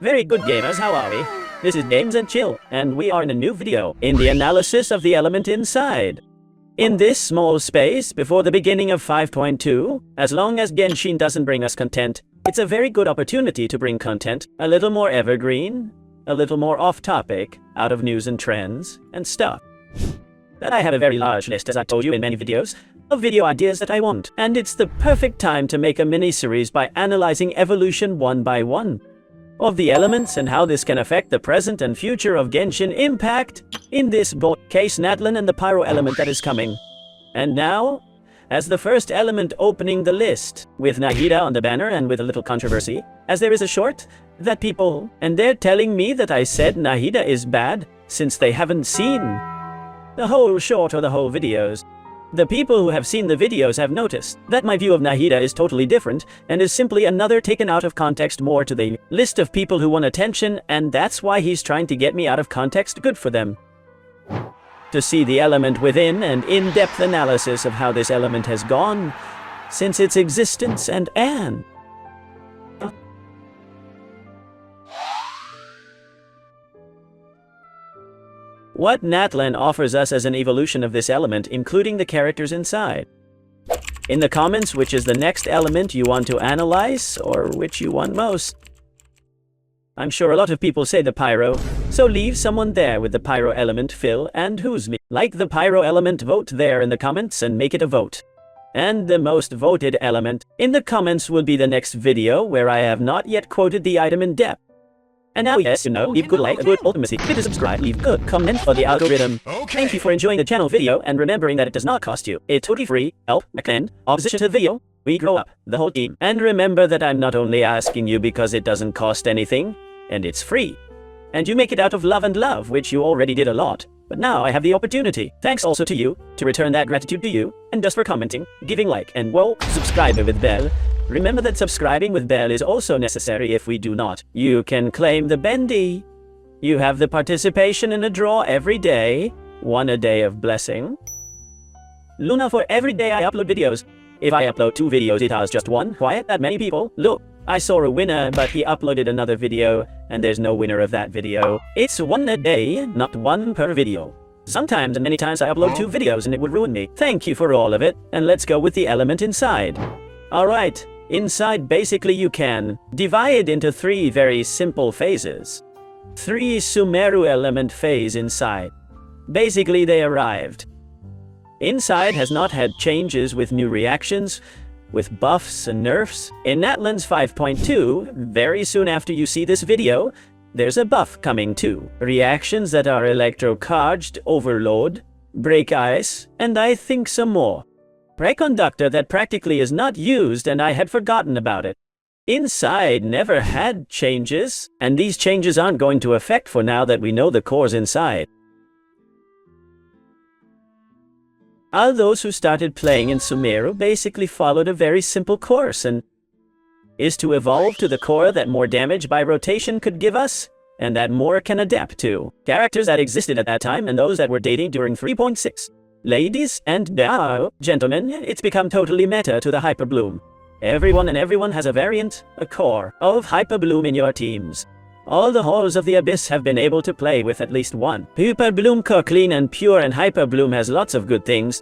Very good gamers, how are we? This is Games and Chill, and we are in a new video in the analysis of the element inside. In this small space before the beginning of 5.2, as long as Genshin doesn't bring us content, it's a very good opportunity to bring content a little more evergreen, a little more off-topic, out of news and trends, and stuff. That I have a very large list, as I told you in many videos, of video ideas that I want, and it's the perfect time to make a mini-series by analyzing evolution one by one of the elements and how this can affect the present and future of Genshin Impact, in this case NATLAN and the pyro element that is coming. And now, as the first element opening the list, with Nahida on the banner and with a little controversy, as there is a short that people, and they're telling me that I said Nahida is bad, since they haven't seen the whole short or the whole videos. The people who have seen the videos have noticed that my view of Nahida is totally different and is simply another taken out of context more to the list of people who want attention, and that's why he's trying to get me out of context. Good for them. To see the element within and in-depth analysis of how this element has gone since its existence and what NATLAN offers us as an evolution of this element, including the characters inside. In the comments, which is the next element you want to analyze, or which you want most. I'm sure a lot of people say the pyro, so leave someone there with the pyro element, Phil, and who's me. Like the pyro element, vote there in the comments and make it a vote. And the most voted element in the comments will be the next video, where I have not yet quoted the item in depth. And now, yes, you know, leave good like, a good ultimacy, hit the subscribe, leave good comment for the algorithm. Okay. Thank you for enjoying the channel video and remembering that it does not cost you. It's totally free, help, recommend, opposition to the video. We grow up, the whole team. And remember that I'm not only asking you because it doesn't cost anything, and it's free. And you make it out of love and love, which you already did a lot. But now I have the opportunity, thanks also to you, to return that gratitude to you, and just for commenting, giving like, and whoa, subscribing with bell. Remember that subscribing with bell is also necessary. If we do not, you can claim the bendy. You have the participation in a draw every day, one a day of blessing. Luna for every day I upload videos. If I upload 2 videos, it has just one. Why that many people? Look, I saw a winner, but he uploaded another video, and there's no winner of that video. It's one a day, not one per video. Sometimes and many times I upload 2 videos and it would ruin me. Thank you for all of it, and let's go with the element inside. Alright. Inside, basically you can divide into 3 very simple phases. 3 Sumeru element phase inside. Basically they arrived. Inside has not had changes with new reactions, with buffs and nerfs. In NATLAN's 5.2, very soon after you see this video, there's a buff coming too. Reactions that are electro-charged, overload, break ice, and I think some more. Preconductor that practically is not used, and I had forgotten about it. Inside never had changes, and these changes aren't going to affect for now that we know the cores inside. All those who started playing in Sumeru basically followed a very simple course, and is to evolve to the core that more damage by rotation could give us, and that more can adapt to. Characters that existed at that time and those that were dating during 3.6. Ladies and gentlemen, it's become totally meta to the Hyperbloom. Everyone has a variant, a core, of Hyperbloom in your teams. All the halls of the Abyss have been able to play with at least one. Hyperbloom core clean and pure, and Hyperbloom has lots of good things.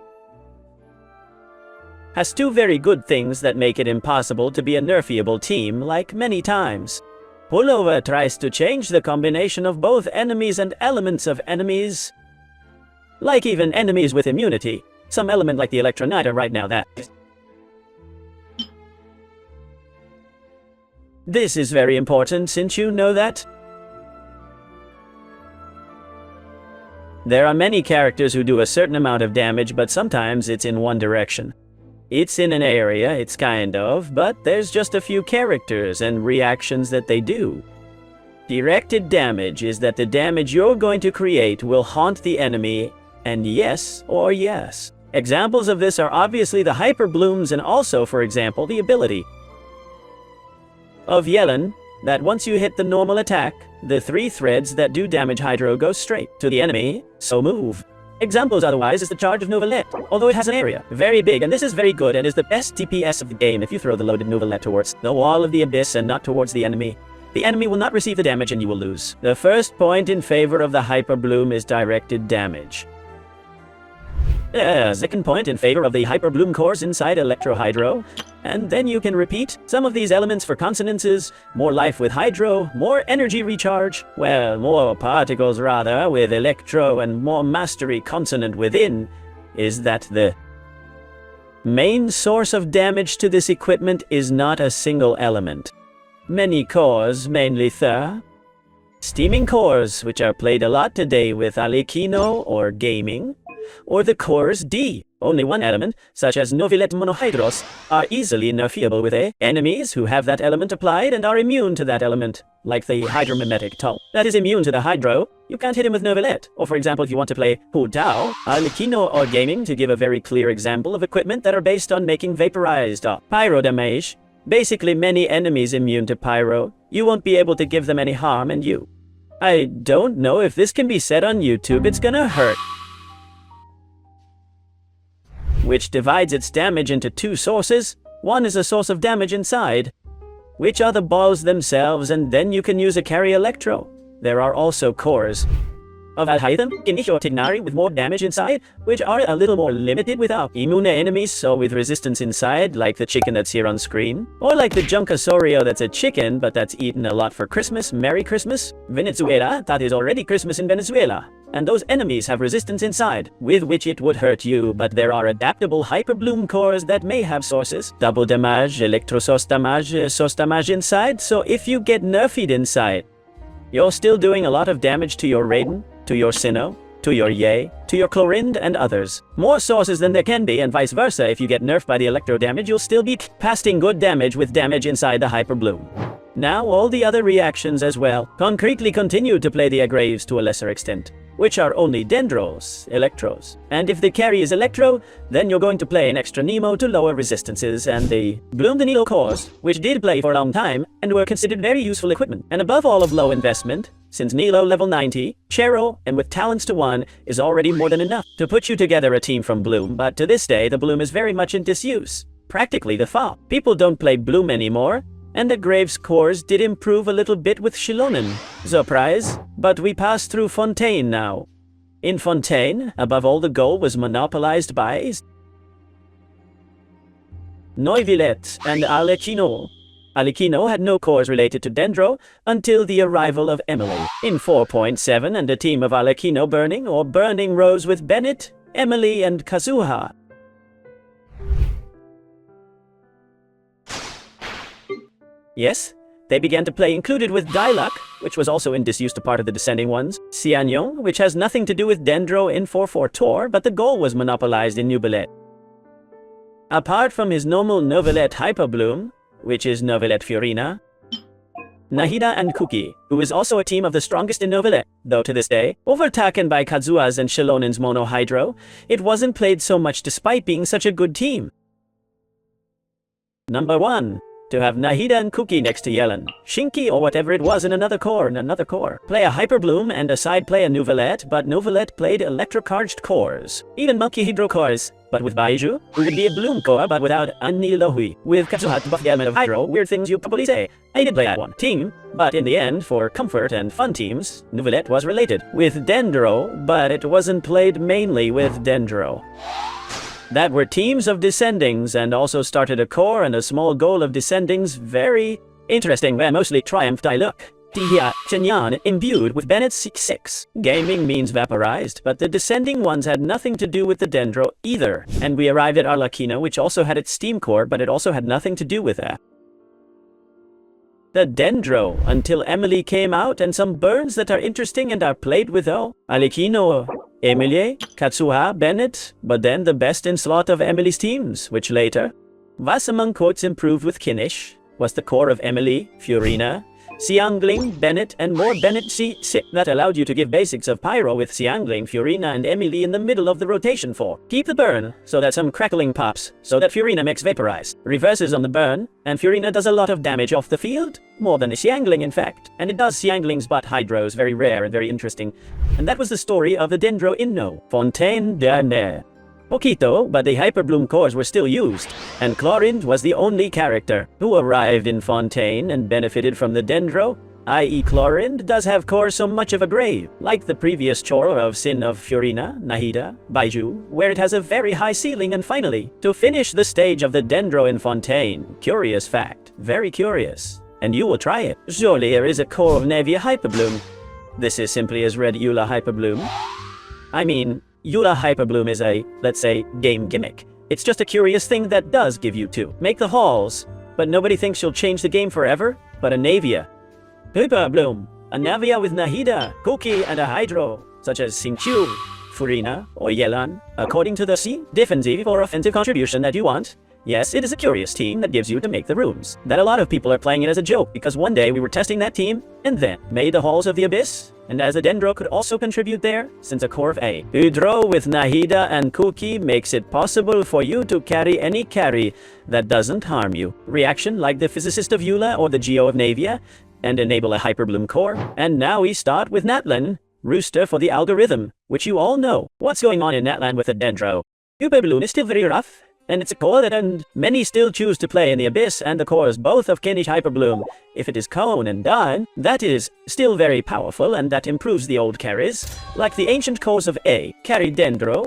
Has 2 very good things that make it impossible to be a nerfeable team like many times. Pullover tries to change the combination of both enemies and elements of enemies. Like even enemies with immunity, some element like the Electroniter right now that. This is very important since you know that. There are many characters who do a certain amount of damage, but sometimes it's in one direction. It's in an area, it's kind of, but there's just a few characters and reactions that they do. Directed damage is that the damage you're going to create will haunt the enemy. And yes or yes. Examples of this are obviously the Hyperblooms, and also, for example, the ability of Yellen, that once you hit the normal attack, the 3 threads that do damage Hydro go straight to the enemy, so move. Examples otherwise is the charge of Novalet, although it has an area very big, and this is very good and is the best DPS of the game if you throw the loaded Novalet towards the wall of the Abyss and not towards the enemy. the enemy will not receive the damage and you will lose. The first point in favor of the Hyper Bloom is directed damage. Second point in favor of the Hyper Bloom cores inside Electro Hydro. And then you can repeat some of these elements for consonances, more life with Hydro, more energy recharge, well, more particles rather, with Electro, and more mastery consonant within, is that the main source of damage to this equipment is not a single element. Many cores, mainly steaming cores, which are played a lot today with Alecchino or gaming, or the cores D, only one element, such as Novelet Monohydros, are easily nerfeable with enemies who have that element applied and are immune to that element, like the Hydromimetic Tull. That is immune to the Hydro, you can't hit him with Novelet. Or for example, if you want to play Hu Dao, Alecchino or gaming, to give a very clear example of equipment that are based on making vaporized pyro damage. Basically many enemies immune to pyro, you won't be able to give them any harm and you. I don't know if this can be said on YouTube, it's gonna hurt. Which divides its damage into two sources. One is a source of damage inside, which are the balls themselves, and then you can use a carry Electro. There are also cores of Alhaitham, Ginish or Tignari with more damage inside, which are a little more limited without immune enemies, so with resistance inside, like the chicken that's here on screen. Or like the Junkasaurio that's a chicken, but that's eaten a lot for Christmas, Merry Christmas. Venezuela, that is already Christmas in Venezuela. And those enemies have resistance inside, with which it would hurt you, but there are adaptable Hyper Bloom cores that may have sources. Double damage, Electrosource damage, source damage inside, so if you get nerfed inside, you're still doing a lot of damage to your Raiden, to your Sinnoh, to your Ye, to your Chlorind, and others. More sources than there can be, and vice versa. If you get nerfed by the Electro damage, you'll still be passing good damage with damage inside the Hyper Bloom. Now all the other reactions as well concretely continue to play the Agraves to a lesser extent, which are only Dendros, Electros. And if the carry is Electro, then you're going to play an extra Nemo to lower resistances, and the Bloom the Nilo cores, which did play for a long time, and were considered very useful equipment. And above all of low investment, since Nilo level 90, Chero, and with talents to 1, is already more than enough to put you together a team from Bloom, but to this day the Bloom is very much in disuse. Practically the fall. People don't play Bloom anymore, and the Graves cores did improve a little bit with Shilonen. Surprise, but we pass through Fontaine now. In Fontaine, above all the goal was monopolized by Noivillette and Alecchino. Alecchino had no cores related to Dendro until the arrival of Emily. In 4.7 and a team of Alecchino burning rose with Bennett, Emily and Kazuha. Yes, they began to play included with Diluc, which was also in disuse to part of the descending ones, Xianyong, which has nothing to do with Dendro in 4.4 Tor, but the goal was monopolized in Nubilet. Apart from his normal Novelet Hyper Bloom, which is Novelet Fiorina, Nahida and Kuki, who is also a team of the strongest in Novelet, though to this day, overtaken by Kazuha's and Shilonen's Mono Hydro, it wasn't played so much despite being such a good team. Number 1. To have Nahida and Kuki next to Yellen, Shinki or whatever it was in another core. Play a Hyper Bloom and aside play a Novelet, but Novelet played electrocharged cores. Even Monkey Hydro cores, but with Baiju, who would be a Bloom core but without Anilohui. With Kazuha to buff the element of Hydro, weird things you probably say. I did play that one team, but in the end, for comfort and fun teams, Novelet was related with Dendro, but it wasn't played mainly with Dendro. That were teams of descendings and also started a core and a small goal of descendings. Very interesting, where mostly triumphed Diluc. Tihia, Chenyan, imbued with Bennett 6-6. Gaming means vaporized, but the descending ones had nothing to do with the Dendro either. And we arrived at Arlecchino, which also had its steam core, but it also had nothing to do with that. The Dendro, until Emily came out, and some burns that are interesting and are played with Alecchino, Emilie, Katsuha, Bennett, but then the best in slot of Emily's teams, which later, was among quotes improved with Kinish, was the core of Emily, Fiorina, Xiangling, Bennett, and more Bennett C6 that allowed you to give basics of Pyro with Xiangling, Fiorina, and Emily in the middle of the rotation for. Keep the burn, so that some crackling pops, so that Fiorina makes vaporize. Reverses on the burn, and Fiorina does a lot of damage off the field, more than a Xiangling in fact. And it does Xiangling's butt Hydros, very rare and very interesting. And that was the story of the Dendro Inno, Fontaine dernière. Poquito, but the Hyperbloom cores were still used, and Chlorind was the only character who arrived in Fontaine and benefited from the Dendro, i.e. Chlorind does have cores so much of a grave, like the previous chore of Sin of Furina, Nahida, Baiju, where it has a very high ceiling. And finally, to finish the stage of the Dendro in Fontaine, curious fact, very curious, and you will try it. Surely there is a core of Nevia Hyperbloom. This is simply as Red Eula Hyperbloom. I mean, Eula Hyperbloom is a, let's say, game gimmick. It's just a curious thing that does give you two. Make the halls, but nobody thinks you'll change the game forever, but a Navia. Hyperbloom, a Navia with Nahida, Cookie, and a Hydro, such as Xingqiu, Furina, or Yelan, according to the defensive or offensive contribution that you want. Yes, it is a curious team that gives you to make the rooms. That a lot of people are playing it as a joke, because one day we were testing that team, and then made the Halls of the Abyss, and as a Dendro could also contribute there, since a core of a Hydro with Nahida and Cookie makes it possible for you to carry any carry that doesn't harm you. Reaction like the Physicist of Eula or the Geo of Navia, and enable a Hyperbloom core. And now we start with NATLAN, Rooster for the algorithm, which you all know. What's going on in NATLAN with the Dendro? Hyperbloom is still very rough, and it's a core that many still choose to play in the Abyss and the cores both of Kinnish Hyperbloom. If it is Cone and Dine, that is still very powerful and that improves the old carries, like the ancient cores of A, carry Dendro,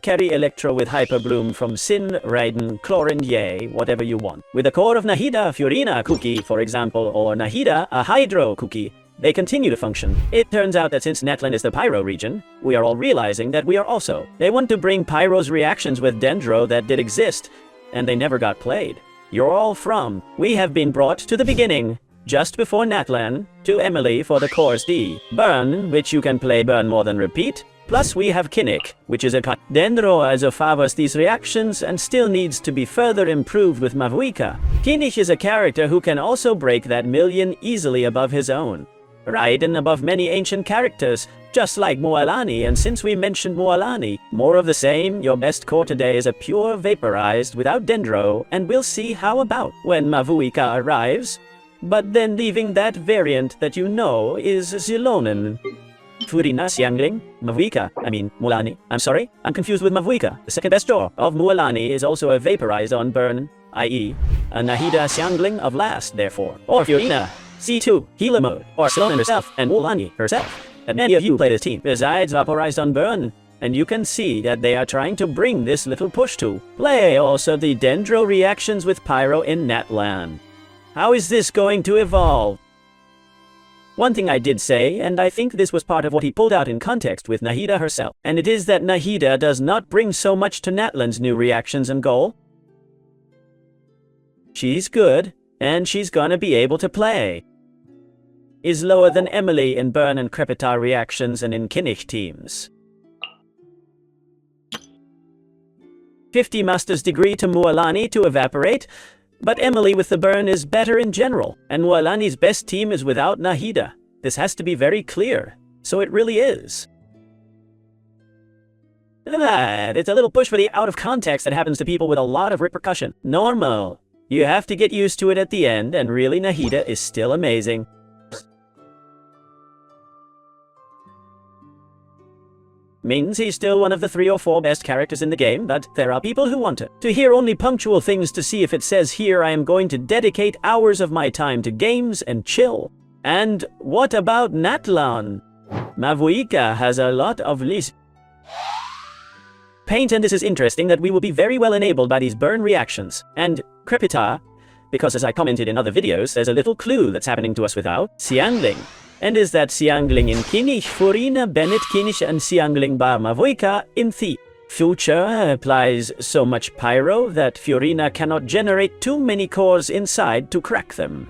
carry Electro with Hyperbloom from Sin, Raiden, Chlorind, yay, whatever you want. With a core of Nahida, Furina, Cookie, for example, or Nahida, a Hydro, Cookie, they continue to function. It turns out that since NATLAN is the Pyro region, we are all realizing that we are also. They want to bring Pyro's reactions with Dendro that did exist, and they never got played. You're all from. We have been brought to the beginning, just before NATLAN, to Emily for the cores D. Burn, which you can play Burn more than repeat. Plus we have Kinnick, which is a Dendro as offers these reactions and still needs to be further improved with Mavuika. Kinnick is a character who can also break that million easily above his own. Raiden above many ancient characters, just like Moalani, and since we mentioned Moalani, more of the same. Your best core today is a pure vaporized without Dendro, and we'll see how about when Mavuika arrives, but then leaving that variant that you know is Zilonen. Furina Xiangling, Moalani. I'm sorry, I'm confused with Mavuika. The second best jaw of Moalani is also a vaporized on Burn, i.e. a Nahida Xiangling of last, therefore. Or Furina C2, healer mode, or Zilonen herself, and Moalani herself. And many of you play this team, besides vaporized on Burn, and you can see that they are trying to bring this little push to play also the Dendro reactions with Pyro in NATLAN. How is this going to evolve? One thing I did say, and I think this was part of what he pulled out in context with Nahida herself, and it is that Nahida does not bring so much to NATLAN's new reactions and goal. She's good, and she's gonna be able to play. Is lower than Emily in Burn and Crepitar reactions and in Kinnick teams. 50 master's degree to Moalani to evaporate, but Emily with the Burn is better in general, and Moalani's best team is without Nahida. This has to be very clear, so it really is. It's a little push for the out of context that happens to people with a lot of repercussion. Normal. You have to get used to it at the end, and really Nahida is still amazing. Means he's still one of the 3 or 4 best characters in the game, but there are people who want to hear only punctual things to see if it says here I am going to dedicate hours of my time to games and chill. And what about NATLAN? Mavuika has a lot of paint, and this is interesting that we will be very well enabled by these Burn reactions. And Crepitar, because as I commented in other videos, there's a little clue that's happening to us without Xiangling. And is that Xiangling in Kinnish, Furina, Bennett, Kinnish, and Xiangling bar Mavuika in the future applies so much Pyro that Furina cannot generate too many cores inside to crack them.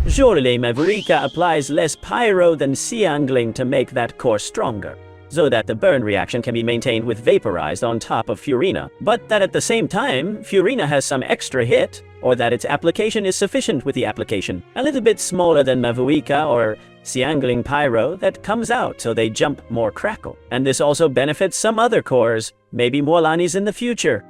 Surely Mavuika applies less Pyro than Xiangling to make that core stronger, so that the Burn reaction can be maintained with vaporized on top of Furina, but that at the same time Furina has some extra hit, or that its application is sufficient with the application, a little bit smaller than Mavuika or Xiangling Pyro that comes out so they jump more crackle. And this also benefits some other cores, maybe Moalani's in the future,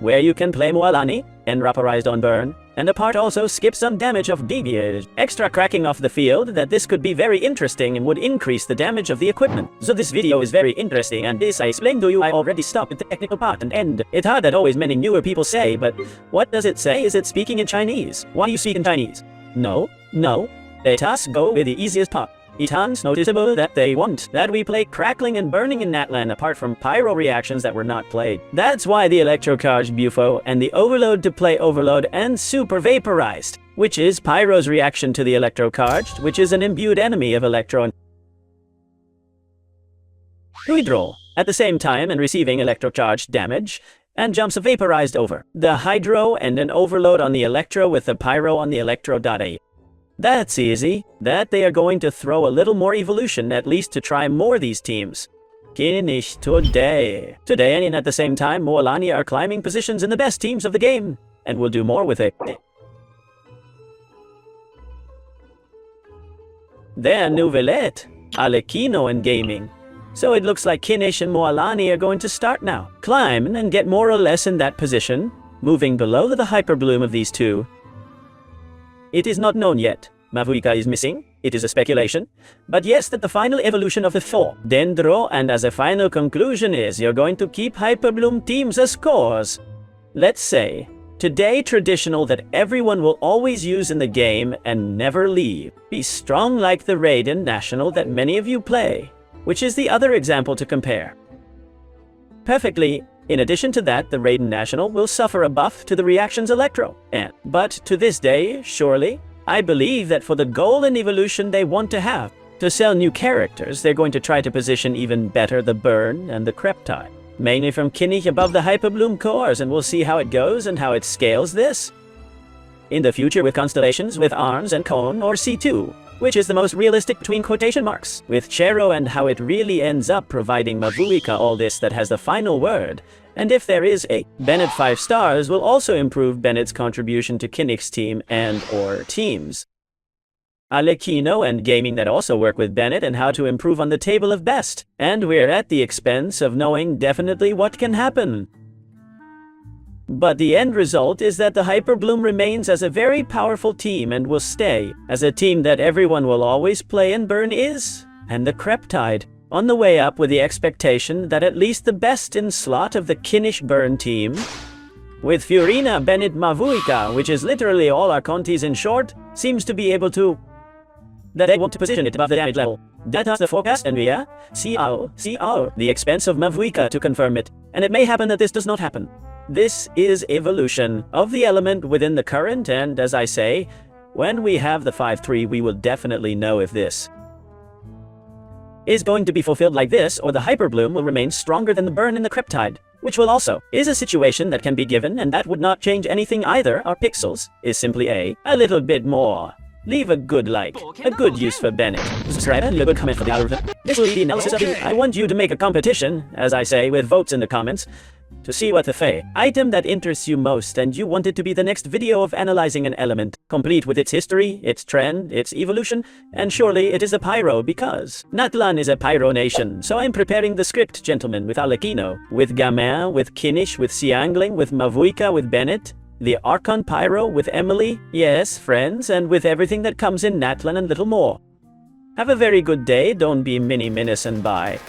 where you can play Moalani and vaporized on Burn, and a part also skips some damage of deviated. Extra cracking off the field that this could be very interesting and would increase the damage of the equipment. So this video is very interesting, and this I explained to you. I already stopped at the technical part and end. It's hard that always many newer people say, but what does it say? Is it speaking in Chinese? Why do you speak in Chinese? No. Let us go with the easiest part. It's noticeable that they want that we play crackling and burning in NATLAN apart from pyro reactions that were not played. That's why the electrocharged bufo and the overload to play overload and super vaporized, which is pyro's reaction to the electrocharged, which is an imbued enemy of electro and hydro, at the same time and receiving electrocharged damage, and jumps a vaporized over the hydro and an overload on the electro with the pyro on the electro.a. That's easy. That they are going to throw a little more evolution, at least to try more these teams. Finish today. Today and at the same time, Moalani are climbing positions in the best teams of the game, and will do more with it. Then Nouvelet, Alekino and Gaming. So it looks like Kinish and Moalani are going to start now. Climb and get more or less in that position, moving below the hyperbloom of these two. It is not known yet. Mavuika is missing. It is a speculation. But yes, that the final evolution of the four Dendro, and as a final conclusion is you're going to keep hyperbloom teams as cores. Let's say, today traditional that everyone will always use in the game and never leave. Be strong like the Raiden National that many of you play, which is the other example to compare. Perfectly. In addition to that, the Raiden National will suffer a buff to the reactions Electro. But to this day, surely, I believe that for the goal and evolution they want to have, to sell new characters, they're going to try to position even better the Burn and the Kreptide. Mainly from Kinich above the Hyperbloom cores, and we'll see how it goes and how it scales this. In the future with constellations with Arms and Cone or C2, which is the most realistic between quotation marks, with Chero and how it really ends up providing Mavuika all this that has the final word. And if there is a Bennett 5 stars will also improve Bennett's contribution to Kinnick's team and or teams. Alekino and Gaming that also work with Bennett and how to improve on the table of best. And we're at the expense of knowing definitely what can happen. But the end result is that the Hyperbloom remains as a very powerful team and will stay as a team that everyone will always play and burn is, and the Kreptide, on the way up with the expectation that at least the best in slot of the Kinnish burn team, with Furina Bennett Mavuika, which is literally all Archontes in short, seems to be able to, that they want to position it above the damage level. That's the forecast and we are, the expense of Mavuika to confirm it, and it may happen that this does not happen. This is evolution of the element within the current, and as I say, when we have the 5-3 we will definitely know if this is going to be fulfilled like this, or the Hyperbloom will remain stronger than the Burn in the Kreptide, which will also is a situation that can be given, and that would not change anything either. Our pixels is simply a little bit more. Leave a good like, a good use for Bennett. Subscribe and leave a good comment for the algorithm. This will be the analysis of it. I want you to make a competition, as I say, with votes in the comments, to see what the item that interests you most and you want it to be the next video of analyzing an element, complete with its history, its trend, its evolution, and surely it is a pyro because NATLAN is a pyro nation, so I'm preparing the script, gentlemen, with Alekino, with Gamin, with Kinnish, with Siangling, with Mavuika, with Bennett, the Archon Pyro, with Emily, yes, friends, and with everything that comes in NATLAN and little more. Have a very good day, don't be mini-minus and bye.